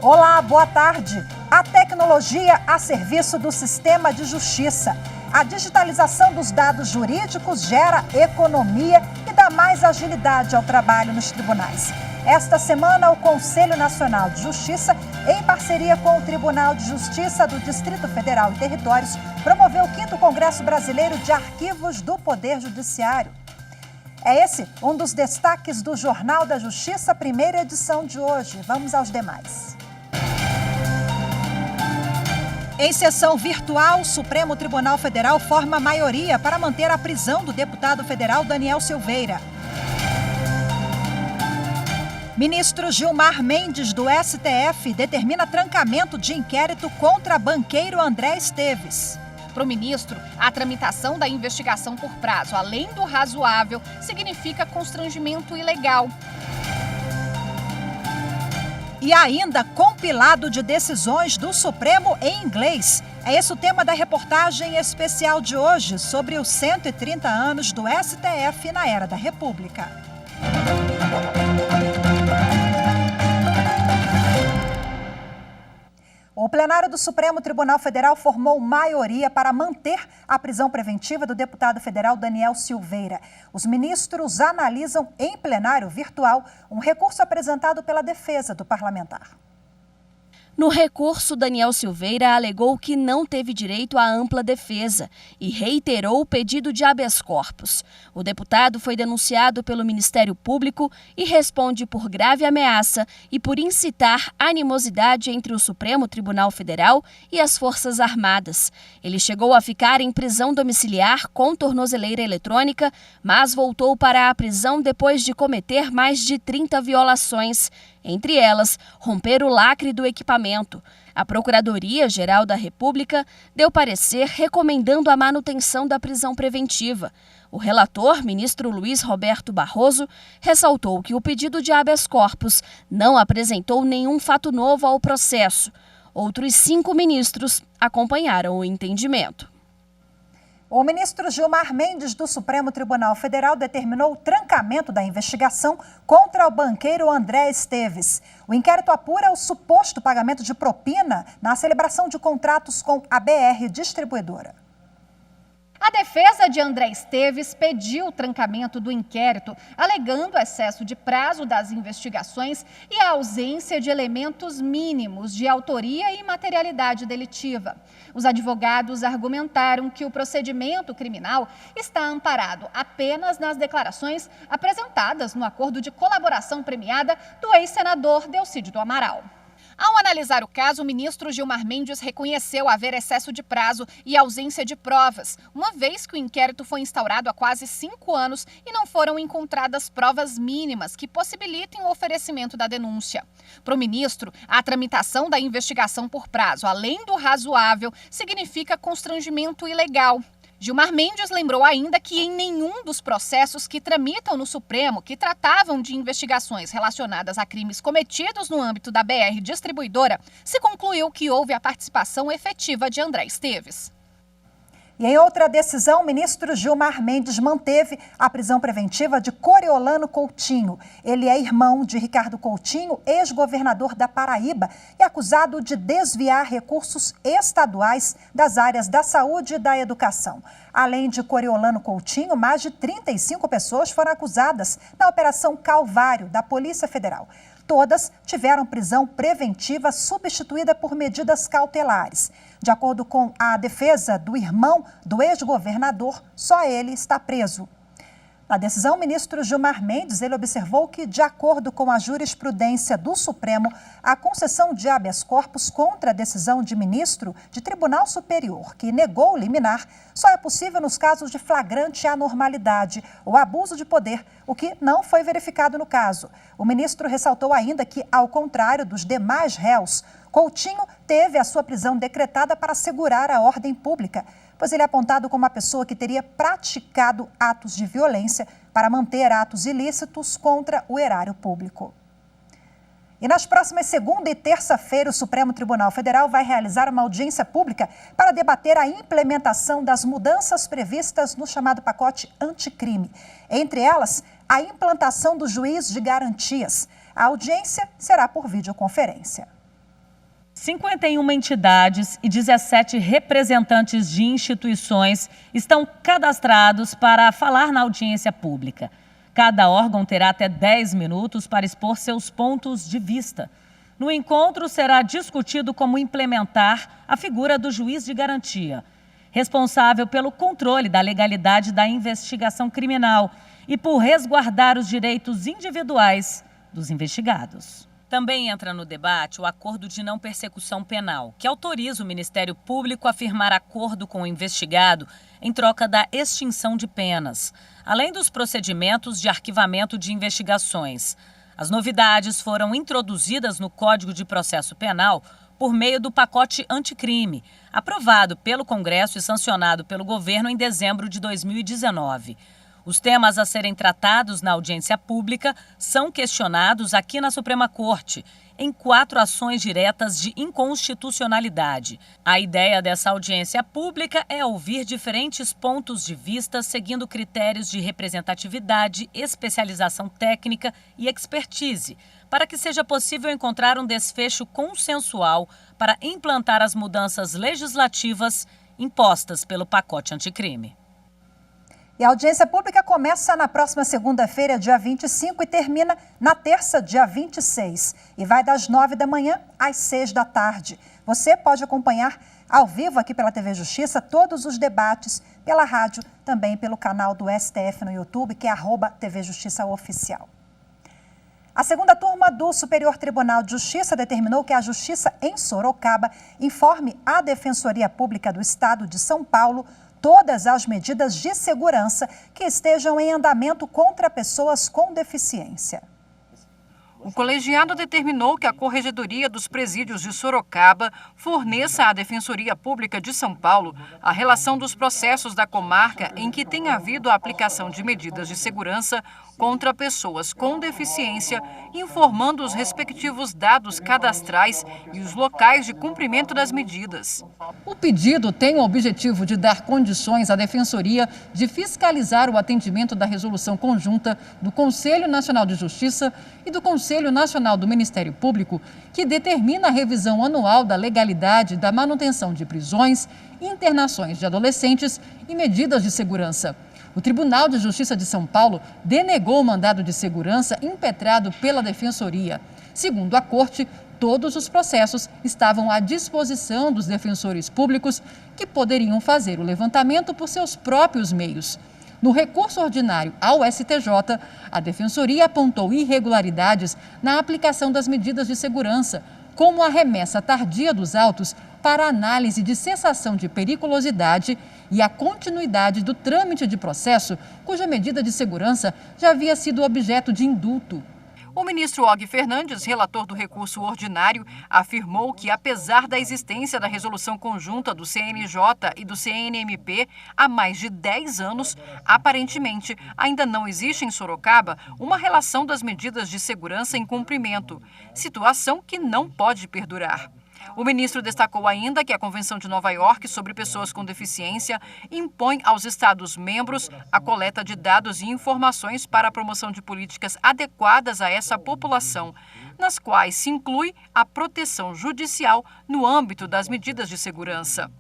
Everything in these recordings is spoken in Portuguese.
Olá, boa tarde. A tecnologia a serviço do sistema de justiça. A digitalização dos dados jurídicos gera economia e dá mais agilidade ao trabalho nos tribunais. Esta semana, o Conselho Nacional de Justiça, em parceria com o Tribunal de Justiça do Distrito Federal e Territórios, promoveu o 5º Congresso Brasileiro de Arquivos do Poder Judiciário. É esse um dos destaques do Jornal da Justiça, primeira edição de hoje. Vamos aos demais. Em sessão virtual, o Supremo Tribunal Federal forma maioria para manter a prisão do deputado federal Daniel Silveira. Ministro Gilmar Mendes, do STF, determina trancamento de inquérito contra banqueiro André Esteves. Para o ministro, a tramitação da investigação por prazo, além do razoável, significa constrangimento ilegal. E ainda compilado de decisões do Supremo em inglês. É esse o tema da reportagem especial de hoje sobre os 130 anos do STF na Era da República. O plenário do Supremo Tribunal Federal formou maioria para manter a prisão preventiva do deputado federal Daniel Silveira. Os ministros analisam em plenário virtual um recurso apresentado pela defesa do parlamentar. No recurso, Daniel Silveira alegou que não teve direito à ampla defesa e reiterou o pedido de habeas corpus. O deputado foi denunciado pelo Ministério Público e responde por grave ameaça e por incitar animosidade entre o Supremo Tribunal Federal e as Forças Armadas. Ele chegou a ficar em prisão domiciliar com tornozeleira eletrônica, mas voltou para a prisão depois de cometer mais de 30 violações. Entre elas, romper o lacre do equipamento. A Procuradoria-Geral da República deu parecer recomendando a manutenção da prisão preventiva. O relator, ministro Luiz Roberto Barroso, ressaltou que o pedido de habeas corpus não apresentou nenhum fato novo ao processo. Outros 5 ministros acompanharam o entendimento. O ministro Gilmar Mendes, do Supremo Tribunal Federal, determinou o trancamento da investigação contra o banqueiro André Esteves. O inquérito apura o suposto pagamento de propina na celebração de contratos com a BR Distribuidora. A defesa de André Esteves pediu o trancamento do inquérito, alegando excesso de prazo das investigações e a ausência de elementos mínimos de autoria e materialidade delitiva. Os advogados argumentaram que o procedimento criminal está amparado apenas nas declarações apresentadas no acordo de colaboração premiada do ex-senador Delcídio do Amaral. Ao analisar o caso, o ministro Gilmar Mendes reconheceu haver excesso de prazo e ausência de provas, uma vez que o inquérito foi instaurado há quase 5 anos e não foram encontradas provas mínimas que possibilitem o oferecimento da denúncia. Para o ministro, a tramitação da investigação por prazo, além do razoável, significa constrangimento ilegal. Gilmar Mendes lembrou ainda que em nenhum dos processos que tramitam no Supremo, que tratavam de investigações relacionadas a crimes cometidos no âmbito da BR Distribuidora, se concluiu que houve a participação efetiva de André Esteves. E em outra decisão, o ministro Gilmar Mendes manteve a prisão preventiva de Coriolano Coutinho. Ele é irmão de Ricardo Coutinho, ex-governador da Paraíba, e acusado de desviar recursos estaduais das áreas da saúde e da educação. Além de Coriolano Coutinho, mais de 35 pessoas foram acusadas na Operação Calvário, da Polícia Federal. Todas tiveram prisão preventiva substituída por medidas cautelares. De acordo com a defesa do irmão do ex-governador, só ele está preso. Na decisão, o ministro Gilmar Mendes ele observou que, de acordo com a jurisprudência do Supremo, a concessão de habeas corpus contra a decisão de ministro de Tribunal Superior, que negou o liminar, só é possível nos casos de flagrante anormalidade ou abuso de poder, o que não foi verificado no caso. O ministro ressaltou ainda que, ao contrário dos demais réus, Coutinho teve a sua prisão decretada para assegurar a ordem pública, pois ele é apontado como uma pessoa que teria praticado atos de violência para manter atos ilícitos contra o erário público. E nas próximas segunda e terça-feira, o Supremo Tribunal Federal vai realizar uma audiência pública para debater a implementação das mudanças previstas no chamado pacote anticrime. Entre elas, a implantação do juiz de garantias. A audiência será por videoconferência. 51 entidades e 17 representantes de instituições estão cadastrados para falar na audiência pública. Cada órgão terá até 10 minutos para expor seus pontos de vista. No encontro, será discutido como implementar a figura do juiz de garantia, responsável pelo controle da legalidade da investigação criminal e por resguardar os direitos individuais dos investigados. Também entra no debate o acordo de não persecução penal, que autoriza o Ministério Público a firmar acordo com o investigado em troca da extinção de penas, além dos procedimentos de arquivamento de investigações. As novidades foram introduzidas no Código de Processo Penal por meio do pacote anticrime, aprovado pelo Congresso e sancionado pelo governo em dezembro de 2019. Os temas a serem tratados na audiência pública são questionados aqui na Suprema Corte, em 4 ações diretas de inconstitucionalidade. A ideia dessa audiência pública é ouvir diferentes pontos de vista seguindo critérios de representatividade, especialização técnica e expertise, para que seja possível encontrar um desfecho consensual para implantar as mudanças legislativas impostas pelo pacote anticrime. E a audiência pública começa na próxima segunda-feira, dia 25, e termina na terça, dia 26. E vai das 9 da manhã às 6 da tarde. Você pode acompanhar ao vivo aqui pela TV Justiça todos os debates, pela rádio, também pelo canal do STF no YouTube, que é @TV Justiça Oficial. A segunda turma do Superior Tribunal de Justiça determinou que a Justiça em Sorocaba informe à Defensoria Pública do Estado de São Paulo todas as medidas de segurança que estejam em andamento contra pessoas com deficiência. O colegiado determinou que a Corregedoria dos Presídios de Sorocaba forneça à Defensoria Pública de São Paulo a relação dos processos da comarca em que tem havido a aplicação de medidas de segurança contra pessoas com deficiência, informando os respectivos dados cadastrais e os locais de cumprimento das medidas. O pedido tem o objetivo de dar condições à Defensoria de fiscalizar o atendimento da resolução conjunta do Conselho Nacional de Justiça e do Conselho Nacional do Ministério Público, que determina a revisão anual da legalidade da manutenção de prisões, internações de adolescentes e medidas de segurança. O Tribunal de Justiça de São Paulo denegou o mandado de segurança impetrado pela Defensoria. Segundo a Corte, todos os processos estavam à disposição dos defensores públicos, que poderiam fazer o levantamento por seus próprios meios. No recurso ordinário ao STJ, a Defensoria apontou irregularidades na aplicação das medidas de segurança, como a remessa tardia dos autos para análise de cessação de periculosidade e a continuidade do trâmite de processo, cuja medida de segurança já havia sido objeto de indulto. O ministro Og Fernandes, relator do recurso ordinário, afirmou que, apesar da existência da resolução conjunta do CNJ e do CNMP há mais de 10 anos, aparentemente ainda não existe em Sorocaba uma relação das medidas de segurança em cumprimento, situação que não pode perdurar. O ministro destacou ainda que a Convenção de Nova York sobre pessoas com deficiência impõe aos Estados-membros a coleta de dados e informações para a promoção de políticas adequadas a essa população, nas quais se inclui a proteção judicial no âmbito das medidas de segurança.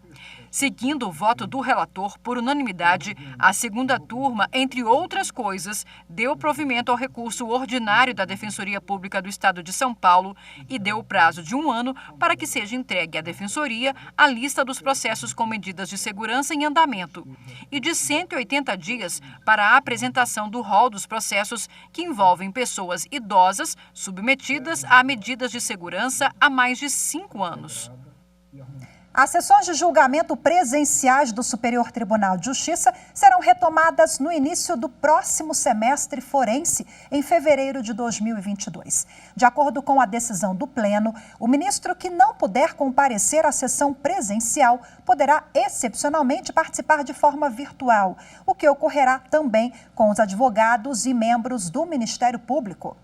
Seguindo o voto do relator por unanimidade, a segunda turma, entre outras coisas, deu provimento ao recurso ordinário da Defensoria Pública do Estado de São Paulo e deu o prazo de 1 ano para que seja entregue à Defensoria a lista dos processos com medidas de segurança em andamento e de 180 dias para a apresentação do rol dos processos que envolvem pessoas idosas submetidas a medidas de segurança há mais de 5 anos. As sessões de julgamento presenciais do Superior Tribunal de Justiça serão retomadas no início do próximo semestre forense, em fevereiro de 2022. De acordo com a decisão do Pleno, o ministro que não puder comparecer à sessão presencial poderá excepcionalmente participar de forma virtual, o que ocorrerá também com os advogados e membros do Ministério Público.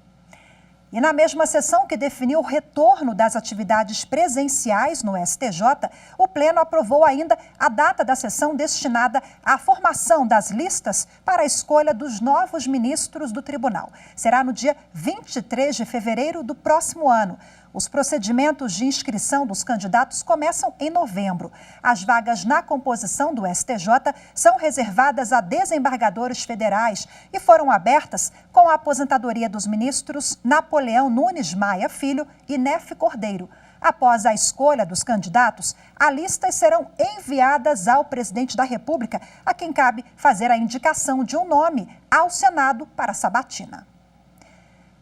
E na mesma sessão que definiu o retorno das atividades presenciais no STJ, o Pleno aprovou ainda a data da sessão destinada à formação das listas para a escolha dos novos ministros do tribunal. Será no dia 23 de fevereiro do próximo ano. Os procedimentos de inscrição dos candidatos começam em novembro. As vagas na composição do STJ são reservadas a desembargadores federais e foram abertas com a aposentadoria dos ministros Napoleão Nunes Maia Filho e Nefe Cordeiro. Após a escolha dos candidatos, as listas serão enviadas ao presidente da República, a quem cabe fazer a indicação de um nome ao Senado para a sabatina.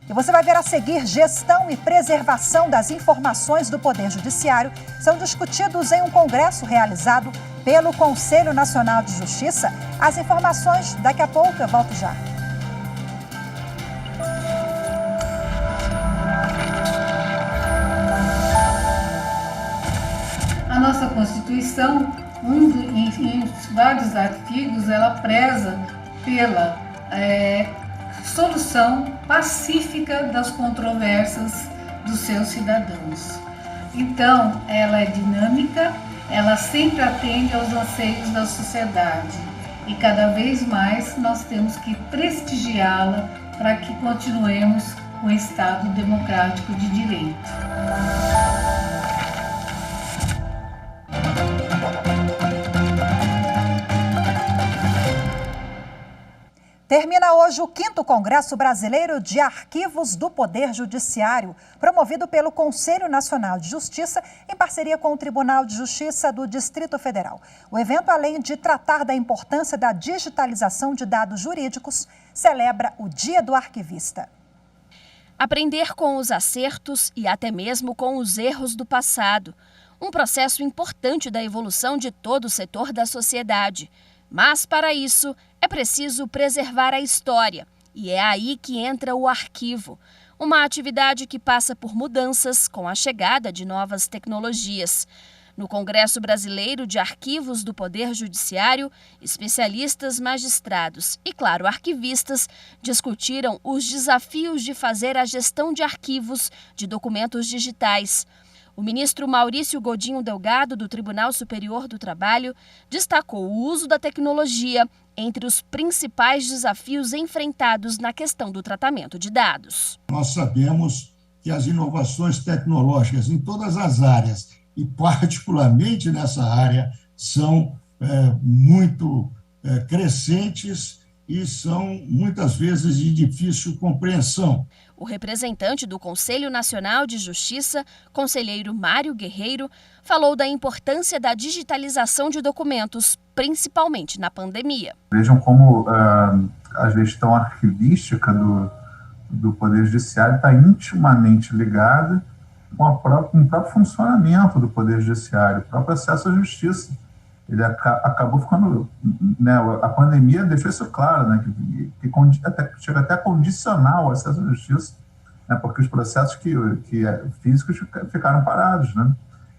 E você vai ver a seguir: gestão e preservação das informações do Poder Judiciário são discutidos em um congresso realizado pelo Conselho Nacional de Justiça. As informações daqui a pouco, eu volto já. A nossa Constituição, em vários artigos, ela preza pela solução pacífica das controvérsias dos seus cidadãos. Então, ela é dinâmica, ela sempre atende aos anseios da sociedade e cada vez mais nós temos que prestigiá-la para que continuemos com o Estado democrático de direito. Termina hoje o 5º Congresso Brasileiro de Arquivos do Poder Judiciário, promovido pelo Conselho Nacional de Justiça, em parceria com o Tribunal de Justiça do Distrito Federal. O evento, além de tratar da importância da digitalização de dados jurídicos, celebra o Dia do Arquivista. Aprender com os acertos e até mesmo com os erros do passado. Um processo importante da evolução de todo o setor da sociedade. Mas, para isso, é preciso preservar a história. E é aí que entra o arquivo. Uma atividade que passa por mudanças com a chegada de novas tecnologias. No Congresso Brasileiro de Arquivos do Poder Judiciário, especialistas, magistrados e, claro, arquivistas discutiram os desafios de fazer a gestão de arquivos de documentos digitais. O ministro Maurício Godinho Delgado, do Tribunal Superior do Trabalho, destacou o uso da tecnologia entre os principais desafios enfrentados na questão do tratamento de dados. Nós sabemos que as inovações tecnológicas em todas as áreas, e particularmente nessa área, são muito crescentes e são muitas vezes de difícil compreensão. O representante do Conselho Nacional de Justiça, conselheiro Mário Guerreiro, falou da importância da digitalização de documentos, principalmente na pandemia. Vejam como a gestão arquivística do Poder Judiciário está intimamente ligada com o próprio funcionamento do Poder Judiciário, o próprio acesso à justiça. Ele acabou ficando, né, a pandemia deixou isso claro, né, que chega até a condicionar o acesso à justiça, né, porque os processos físicos ficaram parados, né,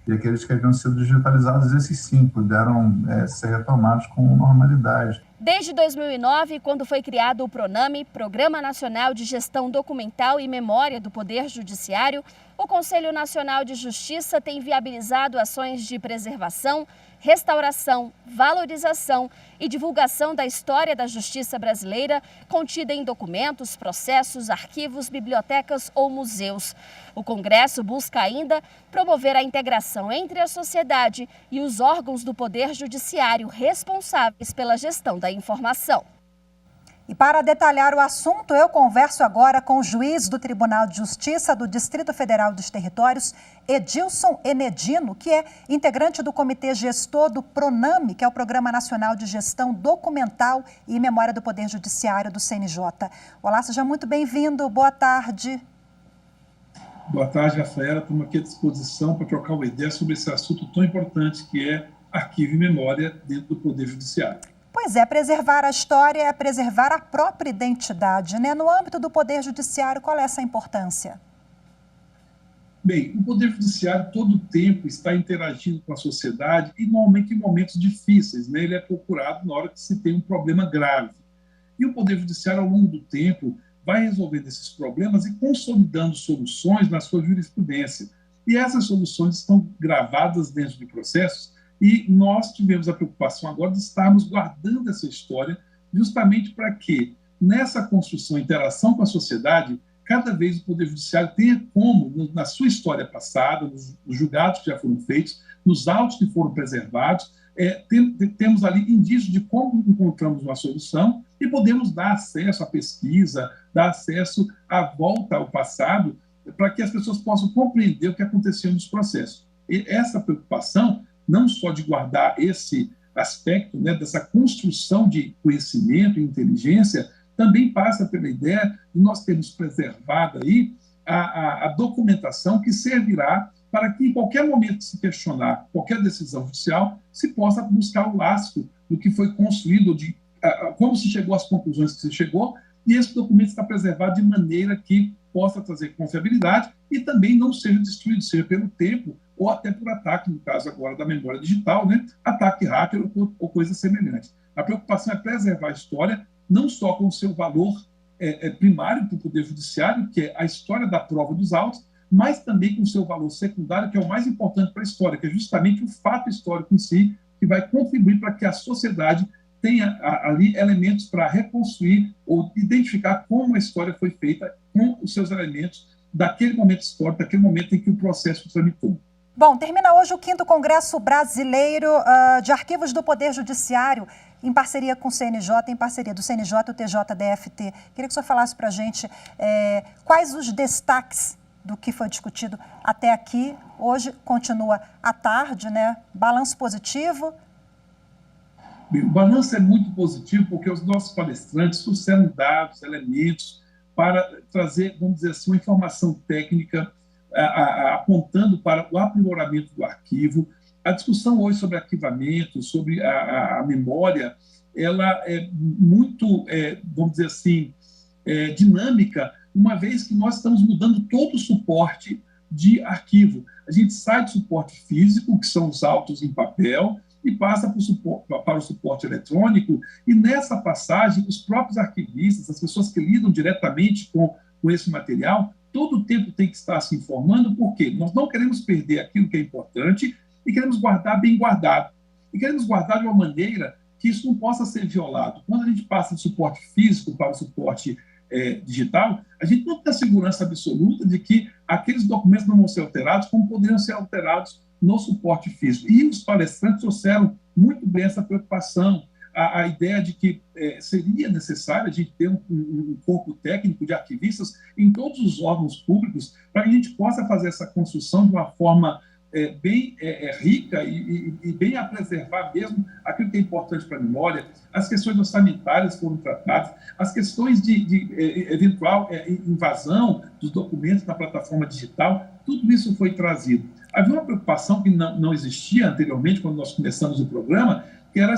e aqueles que haviam sido digitalizados, esses sim, puderam ser retomados com normalidade. Desde 2009, quando foi criado o PRONAME, Programa Nacional de Gestão Documental e Memória do Poder Judiciário, o Conselho Nacional de Justiça tem viabilizado ações de preservação, restauração, valorização e divulgação da história da justiça brasileira contida em documentos, processos, arquivos, bibliotecas ou museus. O Congresso busca ainda promover a integração entre a sociedade e os órgãos do Poder Judiciário responsáveis pela gestão da informação. E para detalhar o assunto, eu converso agora com o juiz do Tribunal de Justiça do Distrito Federal dos Territórios, Edilson Enedino, que é integrante do Comitê Gestor do PRONAME, que é o Programa Nacional de Gestão Documental e Memória do Poder Judiciário do CNJ. Olá, seja muito bem-vindo. Boa tarde. Boa tarde, Rafaela. Estamos aqui à disposição para trocar uma ideia sobre esse assunto tão importante que é arquivo e memória dentro do Poder Judiciário. Pois é, preservar a história é preservar a própria identidade, né? No âmbito do Poder Judiciário, qual é essa importância? Bem, o Poder Judiciário todo o tempo está interagindo com a sociedade e normalmente em momentos difíceis, né? Ele é procurado na hora que se tem um problema grave. E o Poder Judiciário, ao longo do tempo, vai resolvendo esses problemas e consolidando soluções na sua jurisprudência. E essas soluções estão gravadas dentro de processos e nós tivemos a preocupação agora de estarmos guardando essa história justamente para que, nessa construção, interação com a sociedade, cada vez o Poder Judiciário tenha como, na sua história passada, nos julgados que já foram feitos, nos autos que foram preservados, temos ali indícios de como encontramos uma solução e podemos dar acesso à pesquisa, dar acesso à volta ao passado, para que as pessoas possam compreender o que aconteceu nos processos. E essa preocupação, não só de guardar esse aspecto, né, dessa construção de conhecimento e inteligência, também passa pela ideia de nós termos preservado aí a documentação que servirá para que, em qualquer momento que se questionar qualquer decisão judicial, se possa buscar o lastro do que foi construído, de como se chegou às conclusões que se chegou, e esse documento está preservado de maneira que possa trazer confiabilidade e também não seja destruído, seja pelo tempo ou até por ataque, no caso agora da memória digital, né? Ataque hacker ou coisa semelhante. A preocupação é preservar a história, não só com o seu valor primário para o Poder Judiciário, que é a história da prova dos autos, mas também com o seu valor secundário, que é o mais importante para a história, que é justamente o fato histórico em si, que vai contribuir para que a sociedade tenha ali elementos para reconstruir ou identificar como a história foi feita com os seus elementos daquele momento histórico, daquele momento em que o processo tramitou. Bom, termina hoje o 5º Congresso Brasileiro de Arquivos do Poder Judiciário, em parceria com o CNJ, em parceria do CNJ e o TJDFT. Queria que o senhor falasse para a gente quais os destaques do que foi discutido até aqui. Hoje continua à tarde, né? Balanço positivo? Bem, o balanço é muito positivo porque os nossos palestrantes trouxeram dados, elementos para trazer, vamos dizer assim, uma informação técnica apontando para o aprimoramento do arquivo. A discussão hoje sobre arquivamento, sobre a memória, ela é muito, vamos dizer assim, dinâmica, uma vez que nós estamos mudando todo o suporte de arquivo. A gente sai do suporte físico, que são os autos em papel, e passa para o suporte eletrônico, e nessa passagem, os próprios arquivistas, as pessoas que lidam diretamente com esse material, todo o tempo tem que estar se informando, porque nós não queremos perder aquilo que é importante e queremos guardar bem guardado. E queremos guardar de uma maneira que isso não possa ser violado. Quando a gente passa do suporte físico para o suporte digital, a gente não tem a segurança absoluta de que aqueles documentos não vão ser alterados como poderiam ser alterados no suporte físico. E os palestrantes trouxeram muito bem essa preocupação, a ideia de que seria necessário a gente ter um corpo técnico de arquivistas em todos os órgãos públicos para que a gente possa fazer essa construção de uma forma bem rica e bem a preservar mesmo aquilo que é importante para a memória. As questões orçamentárias foram tratadas, as questões de eventual invasão dos documentos na plataforma digital, tudo isso foi trazido. Havia uma preocupação que não existia anteriormente, quando nós começamos o programa, que era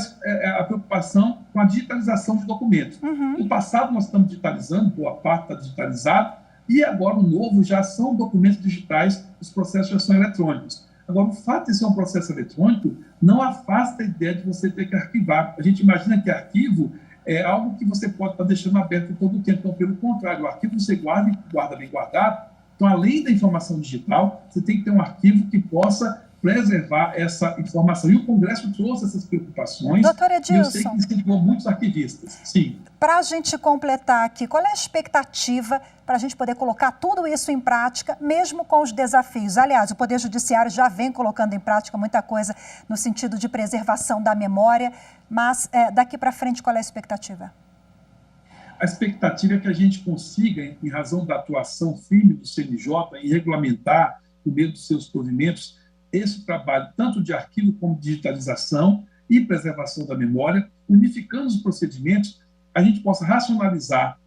a preocupação com a digitalização de documentos. No passado, nós estamos digitalizando, boa parte está digitalizado, e agora o novo já são documentos digitais, os processos já são eletrônicos. Agora, o fato de ser um processo eletrônico não afasta a ideia de você ter que arquivar. A gente imagina que arquivo é algo que você pode estar deixando aberto todo o tempo. Então, pelo contrário, o arquivo você guarda e guarda bem guardado. Então, além da informação digital, você tem que ter um arquivo que possa preservar essa informação. E o Congresso trouxe essas preocupações. Doutor Edilson, e eu sei que incentivou muitos arquivistas. Sim. Para a gente completar aqui, qual é a expectativa para a gente poder colocar tudo isso em prática, mesmo com os desafios? Aliás, o Poder Judiciário já vem colocando em prática muita coisa no sentido de preservação da memória, mas daqui para frente, qual é a expectativa? A expectativa é que a gente consiga, em razão da atuação firme do CNJ, em regulamentar, por meio dos seus provimentos, esse trabalho tanto de arquivo como de digitalização e preservação da memória, unificando os procedimentos, a gente possa racionalizar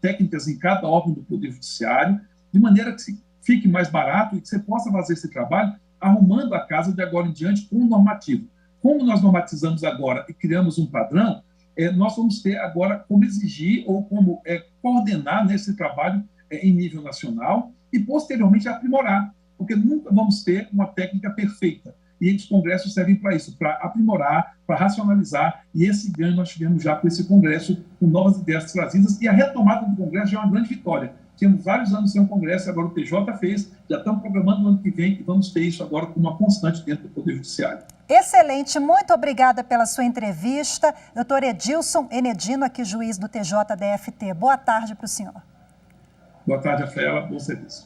técnicas em cada órgão do Poder Judiciário, de maneira que fique mais barato e que você possa fazer esse trabalho arrumando a casa de agora em diante com o normativo. Como nós normatizamos agora e criamos um padrão, nós vamos ter agora como exigir ou como coordenar esse trabalho em nível nacional e, posteriormente, aprimorar, porque nunca vamos ter uma técnica perfeita. e os congressos servem para isso, para aprimorar, para racionalizar, e esse ganho nós tivemos já com esse congresso, com novas ideias trazidas, e a retomada do congresso já é uma grande vitória. Tínhamos vários anos sem um congresso, agora o TJ fez, já estamos programando no ano que vem, e vamos ter isso agora como uma constante dentro do Poder Judiciário. Excelente, muito obrigada pela sua entrevista. Doutor Edilson Enedino, aqui juiz do TJDFT. Boa tarde para o senhor. Boa tarde, Rafaela. Bom serviço.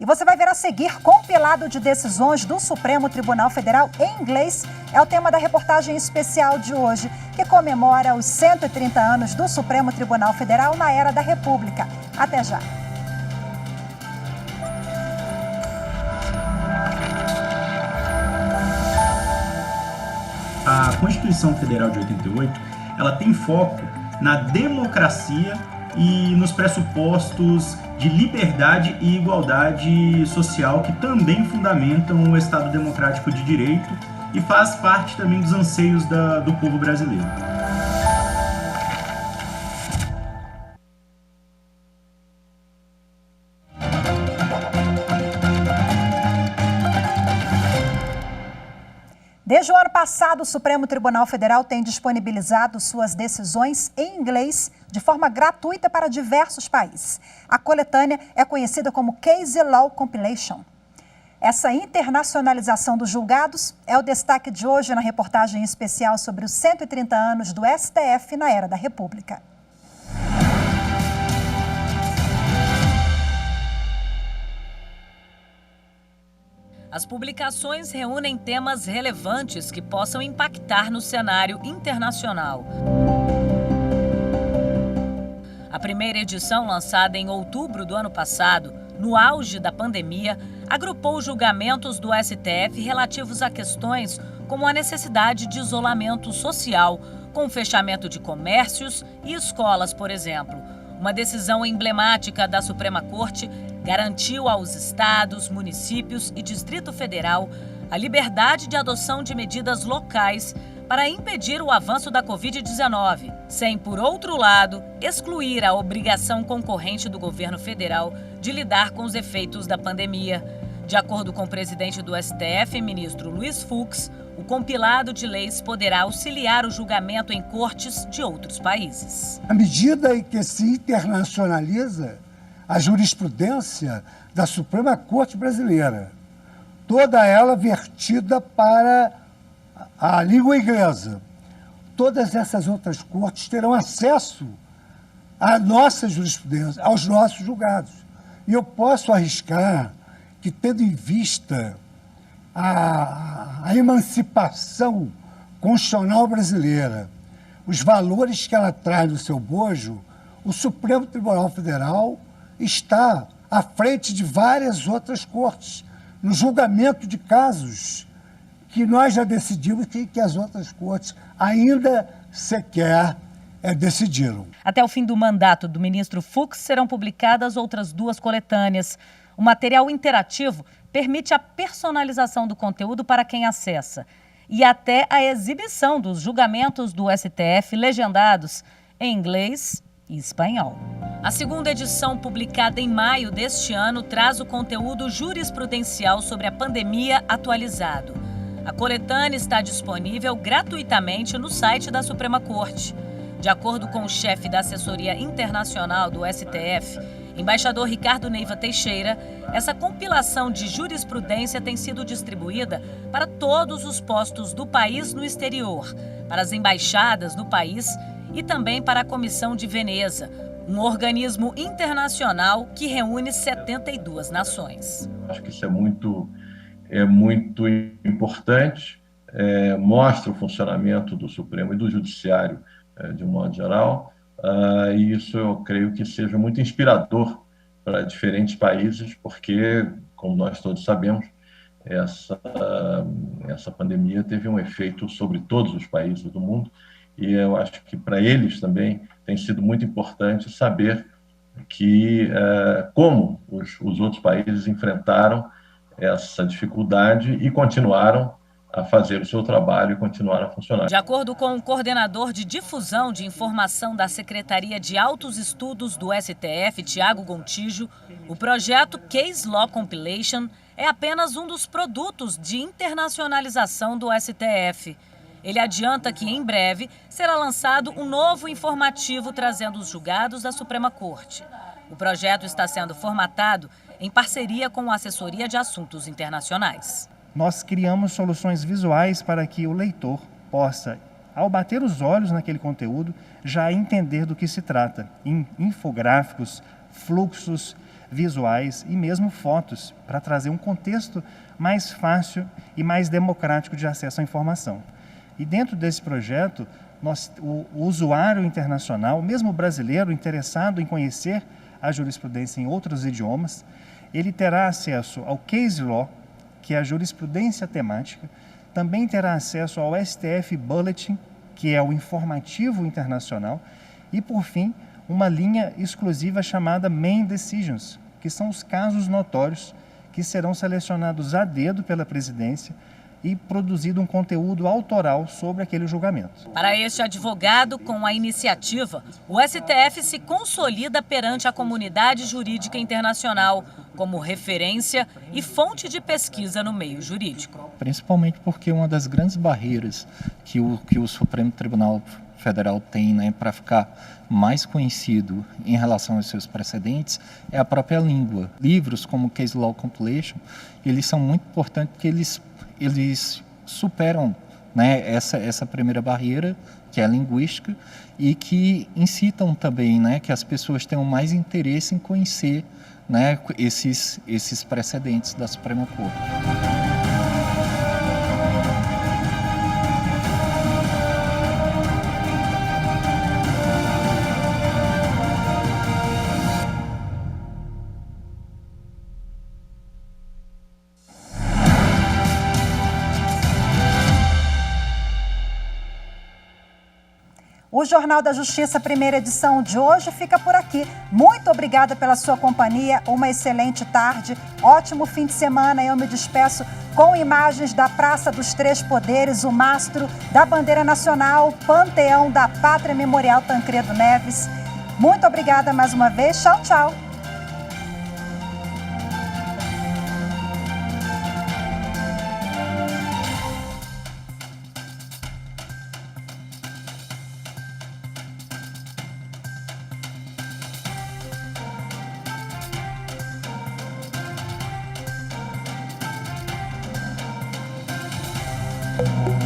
E você vai ver a seguir compilado de decisões do Supremo Tribunal Federal em inglês. É o tema da reportagem especial de hoje, que comemora os 130 anos do Supremo Tribunal Federal na era da República. Até já. A Constituição Federal de 88, ela tem foco na democracia e nos pressupostos de liberdade e igualdade social que também fundamentam o Estado Democrático de Direito e faz parte também dos anseios do povo brasileiro. Desde o ano passado, o Supremo Tribunal Federal tem disponibilizado suas decisões em inglês de forma gratuita para diversos países. A coletânea é conhecida como Case Law Compilation. Essa internacionalização dos julgados é o destaque de hoje na reportagem especial sobre os 130 anos do STF na era da República. As publicações reúnem temas relevantes que possam impactar no cenário internacional. A primeira edição, lançada em outubro do ano passado, no auge da pandemia, agrupou julgamentos do STF relativos a questões como a necessidade de isolamento social, com o fechamento de comércios e escolas, por exemplo. Uma decisão emblemática da Suprema Corte garantiu aos estados, municípios e Distrito Federal a liberdade de adoção de medidas locais para impedir o avanço da Covid-19, sem, por outro lado, excluir a obrigação concorrente do governo federal de lidar com os efeitos da pandemia. De acordo com o presidente do STF, ministro Luiz Fux, o compilado de leis poderá auxiliar o julgamento em cortes de outros países. À medida em que se internacionaliza a jurisprudência da Suprema Corte Brasileira, toda ela vertida para a língua inglesa, todas essas outras cortes terão acesso à nossa jurisprudência, aos nossos julgados. E eu posso arriscar que, tendo em vista a emancipação constitucional brasileira, os valores que ela traz no seu bojo, o Supremo Tribunal Federal está à frente de várias outras cortes, no julgamento de casos que nós já decidimos que as outras cortes ainda sequer decidiram. Até o fim do mandato do ministro Fux serão publicadas outras 2 coletâneas. O material interativo permite a personalização do conteúdo para quem acessa e até a exibição dos julgamentos do STF legendados em inglês e espanhol. A segunda edição, publicada em maio deste ano, traz o conteúdo jurisprudencial sobre a pandemia atualizado. A coletânea está disponível gratuitamente no site da Suprema Corte. De acordo com o chefe da assessoria internacional do STF, embaixador Ricardo Neiva Teixeira, essa compilação de jurisprudência tem sido distribuída para todos os postos do país no exterior, para as embaixadas no país e também para a Comissão de Veneza, um organismo internacional que reúne 72 nações. Acho que isso é muito importante, mostra o funcionamento do Supremo e do Judiciário de um modo geral, e isso eu creio que seja muito inspirador para diferentes países, porque, como nós todos sabemos, essa pandemia teve um efeito sobre todos os países do mundo, e eu acho que para eles também tem sido muito importante saber como os outros países enfrentaram essa dificuldade e continuaram a fazer o seu trabalho e continuar a funcionar. De acordo com o coordenador de difusão de informação da Secretaria de Altos Estudos do STF, Tiago Gontijo, o projeto Case Law Compilation é apenas um dos produtos de internacionalização do STF. Ele adianta que, em breve, será lançado um novo informativo trazendo os julgados da Suprema Corte. O projeto está sendo formatado em parceria com a Assessoria de Assuntos Internacionais. Nós criamos soluções visuais para que o leitor possa, ao bater os olhos naquele conteúdo, já entender do que se trata, em infográficos, fluxos visuais e mesmo fotos, para trazer um contexto mais fácil e mais democrático de acesso à informação. E dentro desse projeto, o usuário internacional, mesmo brasileiro interessado em conhecer a jurisprudência em outros idiomas, ele terá acesso ao Case Law, que é a jurisprudência temática, também terá acesso ao STF Bulletin, que é o informativo internacional, e, por fim, uma linha exclusiva chamada Main Decisions, que são os casos notórios que serão selecionados a dedo pela presidência e produzido um conteúdo autoral sobre aquele julgamento. Para este advogado, com a iniciativa, o STF se consolida perante a comunidade jurídica internacional como referência e fonte de pesquisa no meio jurídico. Principalmente porque uma das grandes barreiras que o Supremo Tribunal Federal tem, né, para ficar mais conhecido em relação aos seus precedentes é a própria língua. Livros como Case Law Compilation, eles são muito importantes porque eles superam, né, essa primeira barreira, que é a linguística, e que incitam também, né, que as pessoas tenham mais interesse em conhecer, né, esses precedentes da Suprema Corte. O Jornal da Justiça, primeira edição de hoje, fica por aqui. Muito obrigada pela sua companhia, uma excelente tarde, ótimo fim de semana. Eu me despeço com imagens da Praça dos Três Poderes, o mastro da bandeira nacional, Panteão da Pátria Memorial Tancredo Neves. Muito obrigada mais uma vez. Tchau, tchau. Thank you.